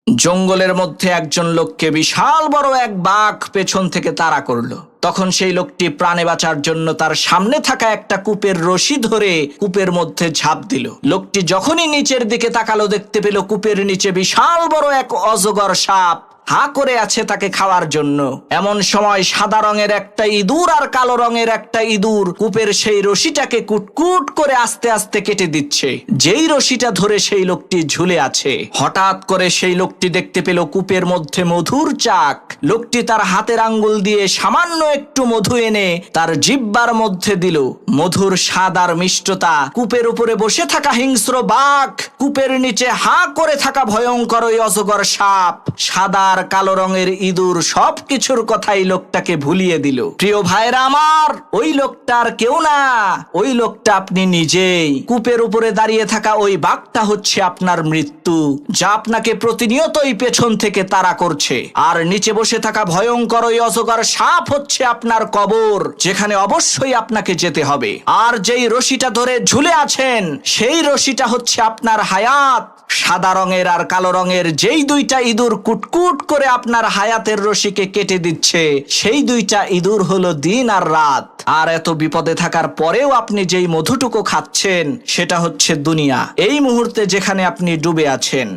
জঙ্গলের মধ্যে একজন লোককে বিশাল বড় এক বাঘ পেছন থেকে তাড়া করলো। তখন সেই লোকটি প্রাণে বাঁচার জন্য তার সামনে থাকা একটা কূপের রশি ধরে কূপের মধ্যে ঝাঁপ দিল। লোকটি যখনই নিচের দিকে তাকালো, দেখতে পেল কূপের নিচে বিশাল বড় এক অজগর সাপ হা করে আছে তাকে খাওয়ার জন্য। এমন সময় সাদা রঙের একটা ইঁদুর আর কালো রঙের একটা ইঁদুর কূপের সেই রশিটাকে কুটকুট করে আস্তে আস্তে কেটে দিচ্ছে। যেই রশিটা ধরে সেই লোকটি ঝুলে আছে, হঠাৎ করে সেই লোকটি দেখতে পেল কূপের মধ্যে মধুর চাক। লোকটি তার হাতের আঙ্গুল দিয়ে সামান্য একটু মধু এনে তার জিহ্বার মধ্যে দিল। মধুর স্বাদ আর মিষ্টতা কূপের উপরে বসে থাকা হিংস্র বাঘ, কূপের নিচে হা করে থাকা ভয়ঙ্কর ওই অজগর সাপ, সাদা আর কালো রঙের ইঁদুর সবকিছুর কথাই লোকটাকে ভুলিয়ে দিল। প্রিয় ভাইরা আমার, ওই লোকটা আর কেউ না, ওই লোকটা আপনি নিজেই। কূপের উপরে দাঁড়িয়ে থাকা ওই বাঘটা হচ্ছে আপনার মৃত্যু, যা আপনাকে প্রতিনিয়তই পেছন থেকে তাড়া করছে। আর নিচে বসে থাকা ভয়ঙ্কর ওই অজগর সাপ হচ্ছে আপনার কবর, যেখানে অবশ্যই আপনাকে যেতে হবে। আর যেই রশিটা ধরে ঝুলে আছেন, সেই রশিটা হচ্ছে আপনার হায়াত। সাদা রঙের আর কালো রঙের যেই দুইটা ইঁদুর কুটকুট করে আপনার হায়াতের রশিকে কেটে দিচ্ছে, সেই দুইটা ইঁদুর হলো দিন আর রাত। আর এত বিপদে থাকার পরেও আপনি যেই মধুটুকু খাচ্ছেন, সেটা হচ্ছে দুনিয়া। এই মুহূর্তে যেখানে আপনি ডুবে আছেন।